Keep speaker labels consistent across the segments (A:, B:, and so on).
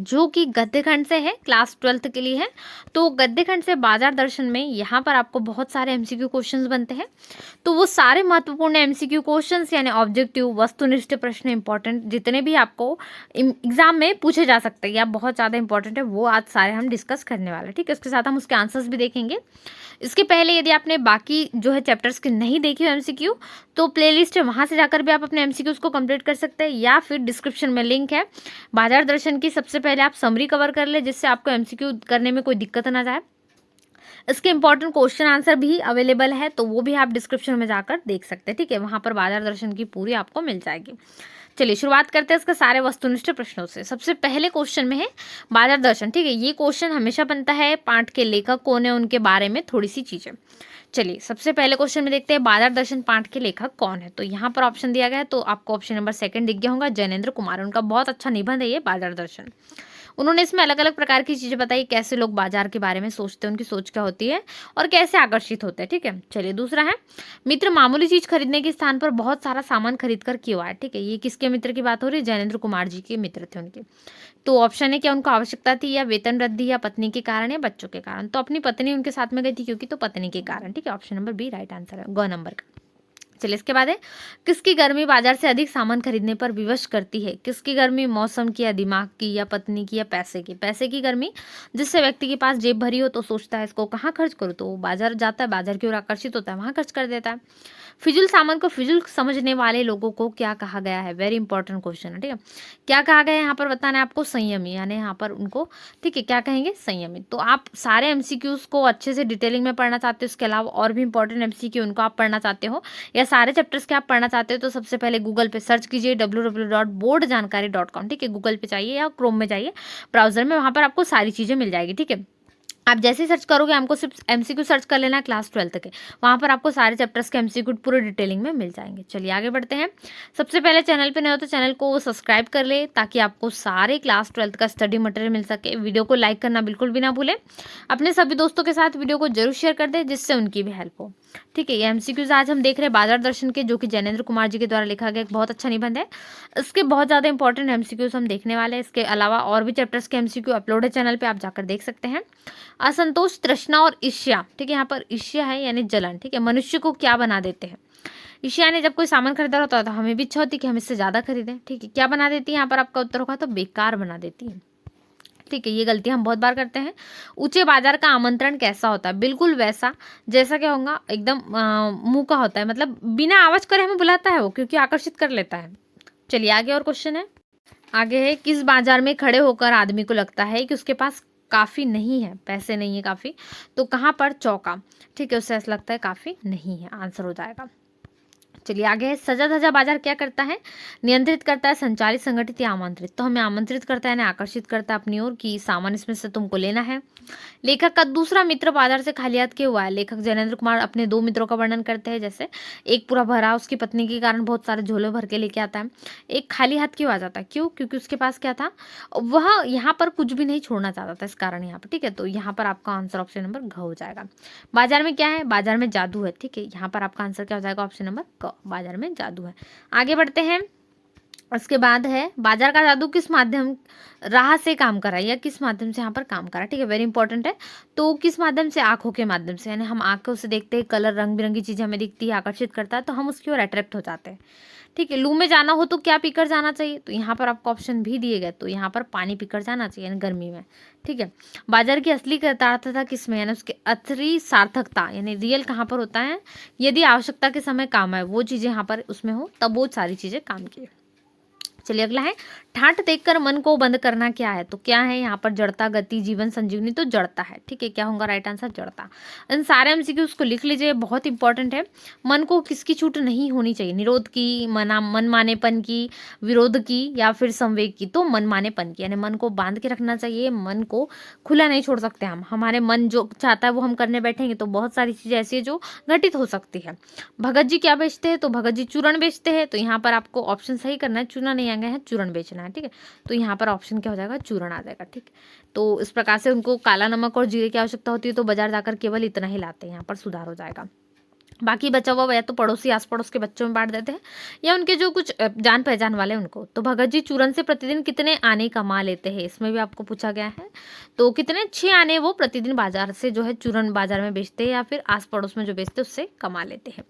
A: जो कि गद्य खंड से है, क्लास 12th के लिए है। तो गद्य खंड से बाजार दर्शन में यहाँ पर आपको बहुत सारे एमसीक्यू क्वेश्चंस बनते हैं। तो वो सारे महत्वपूर्ण एमसीक्यू क्वेश्चंस यानी ऑब्जेक्टिव वस्तुनिष्ठ प्रश्न इंपॉर्टेंट जितने भी आपको एग्जाम में पूछे जा सकते हैं या बहुत ज़्यादा इंपॉर्टेंट है, वो आज सारे हम डिस्कस करने वाले हैं। ठीक है, उसके साथ हम उसके आंसर्स भी देखेंगे। इसके पहले यदि आपने बाकी जो है चैप्टर्स के नहीं देखे एमसीक्यू, तो प्लेलिस्ट है, वहाँ से जाकर भी आप अपने एमसीक्यूज को कंप्लीट कर सकते हैं, या फिर डिस्क्रिप्शन में लिंक है बाजार दर्शन की। सबसे पहले आप समरी कवर कर ले, जिससे आपको एमसीक्यू करने में कोई दिक्कत ना जाए। इसके इंपॉर्टेंट क्वेश्चन आंसर भी अवेलेबल है, तो वो भी आप डिस्क्रिप्शन में जाकर देख सकते हैं। ठीक है, वहाँ पर बाजार दर्शन की पूरी आपको मिल जाएगी। चलिए शुरुआत करते हैं इसके सारे वस्तुनिष्ठ प्रश्नों से। सबसे पहले क्वेश्चन में है बाजार दर्शन। ठीक है, ये क्वेश्चन हमेशा बनता है, पाठ के लेखक कौन है, उनके बारे में थोड़ी सी चीजें। चलिए सबसे पहले क्वेश्चन में देखते हैं बाजार दर्शन पाठ के लेखक कौन है। तो यहाँ पर ऑप्शन दिया गया है, तो आपको ऑप्शन नंबर 2 दिख गया होगा, जैनेन्द्र कुमार। उनका बहुत अच्छा निबंध है ये बाजार दर्शन। उन्होंने इसमें अलग अलग प्रकार की चीजें बताई, कैसे लोग बाजार के बारे में सोचते हैं, उनकी सोच क्या होती है और कैसे आकर्षित होते हैं। ठीक है, चलिए दूसरा है मित्र मामूली चीज खरीदने के स्थान पर बहुत सारा सामान खरीद कर क्यों आए। ठीक है, ये किसके मित्र की बात हो रही है, जैनेन्द्र कुमार जी के मित्र थे उनके। तो ऑप्शन है क्या उनको आवश्यकता थी, या वेतन वृद्धि, या पत्नी के कारण, या बच्चों के कारण। तो अपनी पत्नी उनके साथ में गई थी क्योंकि, तो पत्नी के कारण। ठीक है, option number B right answer है, ग नंबर का। चलिए इसके बाद है किसकी गर्मी बाजार से अधिक सामान खरीदने पर विवश करती है। किसकी गर्मी, मौसम की, या दिमाग की, या पत्नी की, या पैसे की। पैसे की गर्मी, जिससे व्यक्ति के पास जेब भरी हो तो सोचता है इसको कहाँ खर्च करूँ, तो वो बाजार जाता है, बाजार की ओर आकर्षित होता है, वहां खर्च कर देता है। फिजूल सामान को फिजूल समझने वाले लोगों को क्या कहा गया है, वेरी इंपॉर्टेंट क्वेश्चन है। ठीक है, क्या कहा गया है यहाँ पर बताना है आपको, संयमी, यानी यहाँ पर उनको, ठीक है, क्या कहेंगे, संयमी। तो आप सारे एमसीक्यूज को अच्छे से डिटेलिंग में पढ़ना चाहते हो, इसके अलावा और भी इंपॉर्टेंट एमसीक्यू उनको आप पढ़ना चाहते हो, या सारे चैप्टर्स के आप पढ़ना चाहते हो, तो सबसे पहले गूगल पे सर्च कीजिए www.boardjankari.com। ठीक है, गूगल पे चाहिए या क्रोम में जाइए ब्राउजर में, वहां पर आपको सारी चीजें मिल जाएगी। ठीक है, आप जैसे ही सर्च करोगे, हमको सिर्फ एमसीक्यू सर्च कर लेना है क्लास 12th के, वहां पर आपको सारे चैप्टर्स के एमसीक्यू पूरे डिटेलिंग में मिल जाएंगे। चलिए आगे बढ़ते हैं। सबसे पहले चैनल पे नए हो तो चैनल को सब्सक्राइब कर ले, ताकि आपको सारे क्लास 12th का स्टडी मटेरियल मिल सके। वीडियो को लाइक करना बिल्कुल भी ना भूलें। अपने सभी दोस्तों के साथ वीडियो को जरूर शेयर कर दे, जिससे उनकी भी हेल्प हो। ठीक है, ये एमसीक्यूज आज हम देख रहे हैं बाजार दर्शन के, जो कि जैनेन्द्र कुमार जी के द्वारा लिखा गया एक बहुत अच्छा निबंध है। इसके बहुत ज्यादा इंपॉर्टेंट एमसीक्यूज हम देखने वाले हैं। इसके अलावा और भी चैप्टर्स के एमसीक्यू अपलोड है चैनल पे, आप जाकर देख सकते हैं। असंतोष, तृष्णा और ईर्ष्या। ठीक है, यहाँ पर ईर्ष्या है यानी जलन। ठीक है, मनुष्य को क्या बना देते हैं। ईर्ष्या ने जब कोई सामान खरीदा होता है तो हमें भी इच्छा होती है कि हम इससे ज्यादा खरीदें। ठीक है, क्या बना देती है, यहाँ पर आपका उत्तर होगा तो बेकार बना देती है। ठीक है, ये गलती हम बहुत बार करते हैं। ऊंचे बाजार का आमंत्रण कैसा होता है, बिल्कुल वैसा जैसा क्या होगा, एकदम मुंह का होता है, मतलब बिना आवाज करे हमें बुलाता है वो, क्योंकि आकर्षित कर लेता है। चलिए आगे और क्वेश्चन है। आगे है किस बाजार में खड़े होकर आदमी को लगता है कि उसके पास काफी नहीं है, पैसे नहीं है काफी, तो कहाँ पर चौका। ठीक है, उससे ऐसा लगता है काफी नहीं है, आंसर हो जाएगा। चलिए आगे है सजा धजा बाजार क्या करता है, नियंत्रित करता है, संचालित, संगठित या आमंत्रित। तो हमें आमंत्रित करता है ना, आकर्षित करता है अपनी ओर कि सामान इसमें से तुमको लेना है। लेखक का दूसरा मित्र बाजार से खाली हाथ क्यों हुआ है। लेखक जैनेन्द्र कुमार अपने 2 मित्रों का वर्णन करते हैं, जैसे एक पूरा भरा उसकी पत्नी के कारण बहुत सारे झोले भर के लेके आता है, एक खाली हाथ क्यों आ जाता है, क्यों, क्योंकि उसके पास क्या था, वह यहाँ पर कुछ भी नहीं छोड़ना चाहता था, इस कारण यहाँ पर। ठीक है, तो यहाँ पर आपका आंसर ऑप्शन नंबर घ हो जाएगा। बाजार में क्या है, बाजार में जादू है। ठीक है, यहाँ पर आपका आंसर क्या हो जाएगा, ऑप्शन नंबर क, बाजार में जादू है। आगे बढ़ते हैं। उसके बाद है बाजार का जादू किस माध्यम राह से काम करा, या किस माध्यम से यहाँ पर काम करा। ठीक है, वेरी इंपॉर्टेंट है। तो किस माध्यम से, आंखों के माध्यम से, यानी हम आंखों से देखते हैं, कलर रंग बिरंगी चीजें हमें दिखती है, आकर्षित करता है, तो हम उसकी ओर अट्रैक्ट हो जाते हैं। ठीक है, लू में जाना हो तो क्या पीकर जाना चाहिए, तो यहाँ पर आपको ऑप्शन भी दिए गए, तो यहाँ पर पानी पीकर जाना चाहिए, यानी गर्मी में। ठीक है, बाजार की असली कृतार्थता किसमें, यानी उसके असली सार्थकता, यानी रियल कहाँ पर होता है, यदि आवश्यकता के समय काम आए वो चीजें यहाँ पर उसमें हो, तब वो सारी चीजें काम की। चलिए अगला है ठाट देखकर मन को बंद करना क्या है। तो क्या है यहाँ पर, जड़ता, गति, जीवन संजीवनी। तो जड़ता है। ठीक है, क्या होगा राइट आंसर, जड़ता। इन सारे एमसीक्यू उसको लिख लीजिए, बहुत इंपॉर्टेंट है। मन को किसकी छूट नहीं होनी चाहिए, निरोध की, मनमानेपन की, विरोध की, या फिर संवेग की। तो मनमानेपन की, यानी मन को बांध के रखना चाहिए, मन को खुला नहीं छोड़ सकते हम। हमारे मन जो चाहता है वो हम करने बैठेंगे तो बहुत सारी चीजें ऐसी है जो घटित हो सकती है। भगत जी क्या बेचते हैं, तो भगत जी चूर्ण बेचते हैं, तो यहाँ पर आपको ऑप्शन सही करना है, चूना नहीं आएगा है, चूर्ण बेचना है। ठीक है, तो यहाँ पर ऑप्शन क्या हो जाएगा, चूर्ण आ जाएगा। ठीक, तो इस प्रकार से उनको काला नमक और जीरे की आवश्यकता होती है, तो बाजार जाकर केवल इतना ही लाते हैं, यहाँ पर सुधार हो जाएगा। बाकी बचा हुआ या तो पड़ोसी आस पड़ोस के बच्चों में बांट देते हैं या उनके जो कुछ जान पहचान वाले हैं उनको। तो भगत जी चूरन से प्रतिदिन कितने आने कमा लेते हैं, इसमें भी आपको पूछा गया है। तो कितने 6 आने वो प्रतिदिन बाजार से जो है चूरन बाजार में बेचते हैं या फिर आस पड़ोस में जो बेचते हैं उससे कमा लेते हैं।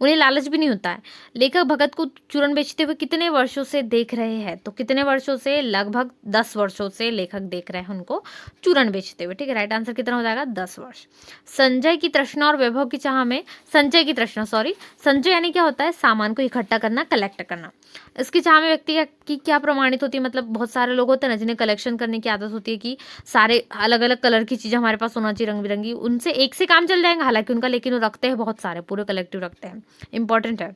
A: उन्हें लालच भी नहीं होता है। लेखक भगत को चूरन बेचते हुए कितने वर्षों से देख रहे हैं, तो कितने वर्षों से, लगभग 10 वर्षों से लेखक देख रहे हैं उनको चूरन बेचते हुए। ठीक है, राइट आंसर कितना हो जाएगा, 10 वर्ष। संजय की तृष्णा और वैभव की चाह में, संचय की तृष्णा सॉरी, संचय यानी क्या होता है, सामान को इकट्ठा करना, कलेक्ट करना। इसकी चाह में व्यक्ति की क्या प्रमाणित होती है, मतलब बहुत सारे लोग होते हैं ना जिन्हें कलेक्शन करने की आदत होती है कि सारे अलग अलग कलर की चीजें हमारे पास होना चाहिए, रंग बिरंगी, उनसे एक से काम चल जाएगा हालांकि उनका, लेकिन वो रखते हैं बहुत सारे, पूरे कलेक्टिव रखते हैं, इंपॉर्टेंट है।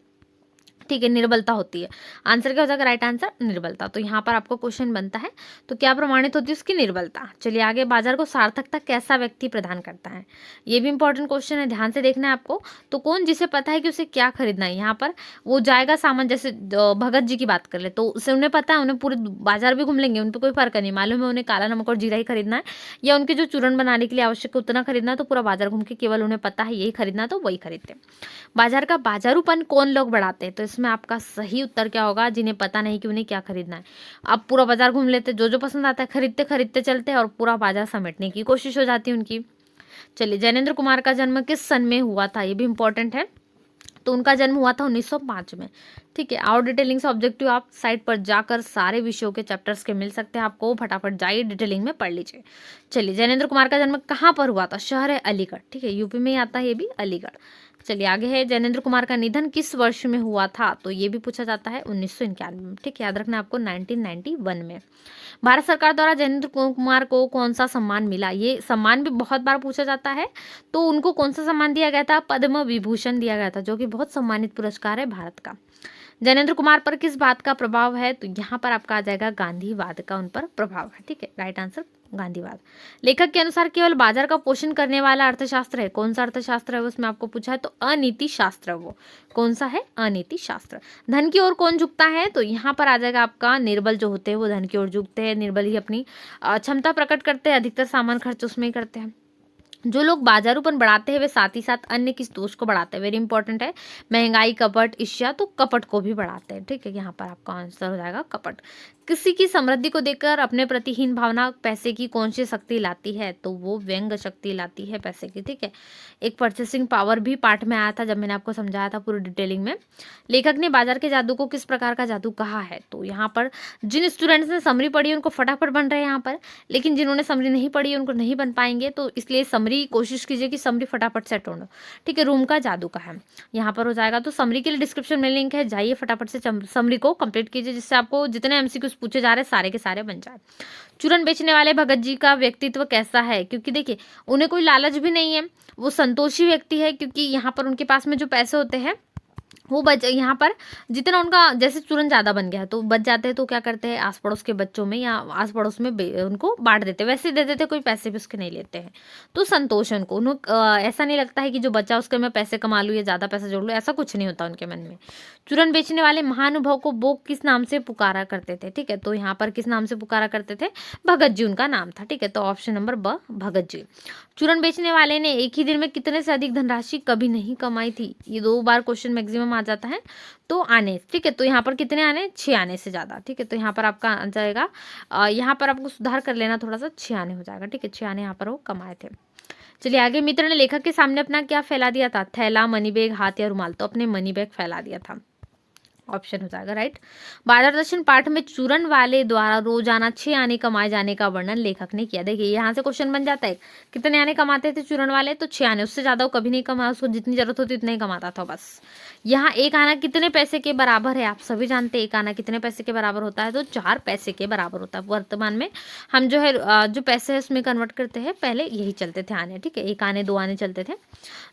A: ठीक है, निर्बलता होती है। आंसर क्या हो जाएगा, राइट आंसर निर्बलता। तो यहाँ पर आपको क्वेश्चन बनता है, तो क्या प्रमाणित होती है उसकी निर्बलता। चलिए आगे, बाजार को सार्थकता कैसा व्यक्ति प्रदान करता है, ये भी इंपॉर्टेंट क्वेश्चन है, ध्यान से देखना है आपको। तो कौन जिसे पता है कि उसे क्या खरीदना है, यहाँ पर वो जाएगा सामान, जैसे भगत जी की बात कर ले तो उसे उन्हें पता है, उन्हें पूरे बाजार भी घूम लेंगे, उन पर कोई फर्क नहीं, मालूम है उन्हें काला नमक और जीरा ही खरीदना है या उनके जो चूरन बनाने के लिए आवश्यक है उतना खरीदना है, तो पूरा बाजार घूम के केवल उन्हें पता है यही खरीदना है तो वही खरीदते हैं। बाजार का बाजारूपन कौन लोग बढ़ाते हैं, तो इसमें आपका सही उत्तर क्या होगा, जिन्हें पता नहीं कि उन्हें क्या खरीदना है। अब पूरा बाजार घूम लेते, जो जो पसंद आता है खरीदते खरीदते चलते हैं और पूरा बाजार समेटने की कोशिश हो जाती है उनकी। चलिए, जैनेंद्र कुमार का जन्म किस सन में हुआ था, ये भी इंपॉर्टेंट है। तो उनका जन्म हुआ था 1905 में। ठीक है, और डिटेलिंग से ऑब्जेक्टिव आप साइट पर जाकर सारे विषयों के चैप्टर्स के मिल सकते हैं आपको, फटाफट जाइए डिटेलिंग में पढ़ लीजिए। चलिए, जैनेंद्र कुमार का जन्म कहाँ पर हुआ था, शहर है अलीगढ़। ठीक है, यूपी में ही आता है ये भी, अलीगढ़। चलिए आगे है, जैनेंद्र कुमार का निधन किस वर्ष में हुआ था, तो ये भी पूछा जाता है 1991 में। ठीक है, याद रखना आपको 1991 में। भारत सरकार द्वारा जैनेंद्र कुमार को कौन सा सम्मान मिला, ये सम्मान भी बहुत बार पूछा जाता है। तो उनको कौन सा सम्मान दिया गया था, पद्म विभूषण दिया गया था, जो कि बहुत सम्मानित पुरस्कार है भारत का। जैनेंद्र कुमार पर किस बात का प्रभाव है, तो यहाँ पर आपका आ जाएगा गांधीवाद का उन पर प्रभाव है। ठीक है, राइट आंसर गांधीवाद। लेखक के अनुसार केवल बाजार का पोषण करने वाला अर्थशास्त्र है, कौन सा अर्थशास्त्र है उसमें आपको पूछा है, तो अनीति शास्त्र। वो कौन सा है, अनीति शास्त्र। धन की ओर कौन झुकता है, तो यहाँ पर आ जाएगा आपका निर्बल जो होते हैं वो धन की ओर झुकते हैं, निर्बल ही अपनी क्षमता प्रकट करते हैं, अधिकतर सामान खर्च उसमें ही करते हैं। जो लोग बाजारूपन बढ़ाते हैं वे साथ ही साथ अन्य किस दोष को बढ़ाते हैं, वेरी इंपॉर्टेंट है, महंगाई, कपट, ईर्ष्या, तो कपट को भी बढ़ाते हैं। ठीक है, यहाँ पर आपका आंसर हो जाएगा कपट। किसी की समृद्धि को देखकर अपने प्रतिहीन भावना पैसे की कौन सी शक्ति लाती है, तो वो व्यंग शक्ति लाती है पैसे की। ठीक है, एक परचेसिंग पावर भी पार्ट में आया था जब मैंने आपको समझाया था पूरी डिटेलिंग में। लेखक ने बाजार के जादू को किस प्रकार का जादू कहा है, तो यहाँ पर जिन स्टूडेंट्स ने समरी पढ़ी उनको फटाफट बन रहे हैं यहाँ पर, लेकिन जिन्होंने समरी नहीं पढ़ी उनको नहीं बन पाएंगे, तो इसलिए समरी कोशिश कीजिए कि समरी फटाफट से ढूंढो। ठीक है, रूम का जादू का है यहाँ पर हो जाएगा। तो समरी के लिए डिस्क्रिप्शन में लिंक है, जाइए फटाफट से समरी को कंप्लीट कीजिए, जिससे आपको जितने एमसीक्यूज पूछे जा रहे हैं सारे के सारे बन जाए। चूरन बेचने वाले भगत जी का व्यक्तित्व कैसा है, क्योंकि देखिए उन्हें कोई लालच भी नहीं है, वो संतोषी व्यक्ति है, क्योंकि यहाँ पर उनके पास में जो पैसे होते हैं वो बच, यहाँ पर जितना उनका जैसे चूरन ज़्यादा बन गया है तो बच जाते हैं, तो क्या करते हैं आस पड़ोस के बच्चों में या आस पड़ोस में उनको बांट देते हैं, वैसे दे देते, कोई पैसे भी उसके नहीं लेते हैं। तो संतोष है उनको, उन्हें ऐसा नहीं लगता है कि जो बचा उसके मैं पैसे कमा लूँ या ज़्यादा पैसा जोड़ लूँ, ऐसा कुछ नहीं होता उनके मन में। चूरन बेचने वाले महानुभाव को वो किस नाम से पुकारा करते थे, ठीक है, तो यहाँ पर किस नाम से पुकारा करते थे, भगत जी उनका नाम था। ठीक है, तो ऑप्शन नंबर ब, भगत जी। चूरन बेचने वाले ने एक ही दिन में कितने से अधिक धनराशि कभी नहीं कमाई थी, ये 2 बार क्वेश्चन मैक्सिमम आ जाता है, तो आने। ठीक है, तो यहाँ पर कितने आने, 6 आने से ज्यादा। ठीक है, तो यहाँ पर आपका आ जाएगा, यहाँ पर आपको सुधार कर लेना थोड़ा सा, 6 आने हो जाएगा। ठीक है, 6 आने यहाँ पर वो कमाए थे। चलिए आगे, मित्र ने लेखक के सामने अपना क्या फैला दिया था, थैला, मनी बैग, हाथ या रुमाल, तो अपने मनी बैग फैला दिया था, ऑप्शन हो जाएगा राइट। बाजार दर्शन पाठ में चूरन वाले द्वारा रोजाना 6 आने कमाए जाने का वर्णन लेखक ने किया। देखिए यहाँ से क्वेश्चन बन जाता है, कितने आने कमाते थे चूरन वाले, तो 6 आने, उससे ज्यादा वो कभी नहीं कमाया, उसको जितनी जरूरत होती उतना ही कमाता था बस। यहाँ 1 आना कितने पैसे के बराबर है, आप सभी जानते हैं 1 आना कितने पैसे के बराबर होता है, तो 4 पैसे के बराबर होता है। वर्तमान में हम जो है जो पैसे है उसमें कन्वर्ट करते हैं, पहले यही चलते थे आने। ठीक है, 1 आने 2 आने चलते थे।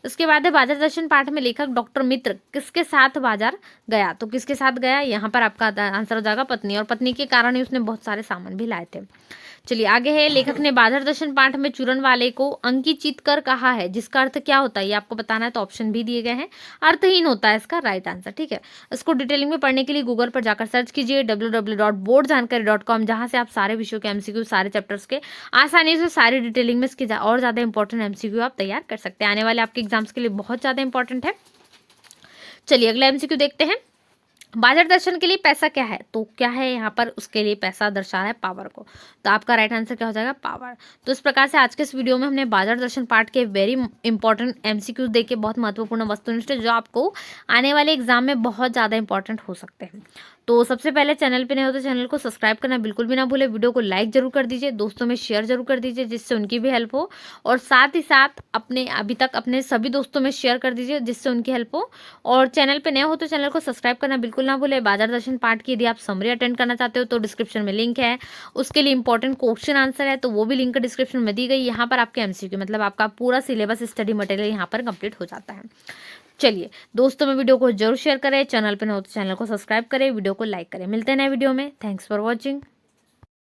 A: उसके बाद है बाजार दर्शन पाठ में लेखक डॉक्टर मित्र किसके साथ बाजार गया, तो किसके साथ गया, यहाँ पर आपका आंसर हो जाएगा पत्नी, और पत्नी के कारण ही उसने बहुत सारे सामान भी लाए थे। चलिए आगे है, लेखक ने बाजार दर्शन पाठ में चूरन वाले को अंकित कर कहा है, जिसका अर्थ क्या होता है ये आपको बताना है, तो ऑप्शन भी दिए गए हैं, अर्थहीन होता है इसका राइट आंसर। ठीक है, इसको डिटेलिंग में पढ़ने के लिए गूगल पर जाकर सर्च कीजिए www.boardjankari.com, जहां से आप सारे विषयों के एमसीक्यू, सारे चैप्टर्स के आसानी से सारी डिटेलिंग में इसके और ज्यादा इंपॉर्टेंट एमसीक्यू आप तैयार कर सकते हैं। आने वाले आपके एग्जाम्स के लिए बहुत ज्यादा इंपॉर्टेंट है। चलिए अगला एमसीक्यू देखते हैं। बाजार दर्शन के लिए पैसा क्या है? तो क्या है यहाँ पर? उसके लिए पैसा दर्शा रहा है पावर को। तो आपका राइट आंसर क्या हो जाएगा? पावर। तो इस प्रकार से आज के इस वीडियो में हमने बाजार दर्शन पार्ट के वेरी इंपॉर्टेंट एमसीक्यूज देखे, बहुत महत्वपूर्ण वस्तुनिष्ठ, जो आपको आने वाले एग्जाम में बहुत ज़्यादा इंपॉर्टेंट हो सकते हैं। तो सबसे पहले चैनल पे नए हो तो चैनल को सब्सक्राइब करना बिल्कुल भी ना भूले, वीडियो को लाइक जरूर कर दीजिए, दोस्तों में शेयर जरूर कर दीजिए जिससे उनकी भी हेल्प हो, और साथ ही साथ अभी तक अपने सभी दोस्तों में शेयर कर दीजिए जिससे उनकी हेल्प हो। और चैनल पे नए हो तो चैनल को सब्सक्राइब करना बिल्कुल ना भूले। बाजार दर्शन पार्ट की यदि आप समरी अटेंड करना चाहते हो तो डिस्क्रिप्शन में लिंक है, उसके लिए इंपॉर्टेंट क्वेश्चन आंसर है, तो वो भी लिंक डिस्क्रिप्शन में दी गई। यहाँ पर आपके एमसीक्यू मतलब आपका पूरा सिलेबस स्टडी मटेरियल यहाँ पर कंप्लीट हो जाता है। चलिए दोस्तों में वीडियो को जरूर शेयर करें, चैनल पे न हो तो चैनल को सब्सक्राइब करें, वीडियो को लाइक करें। मिलते हैं नए वीडियो में। Thanks for watching.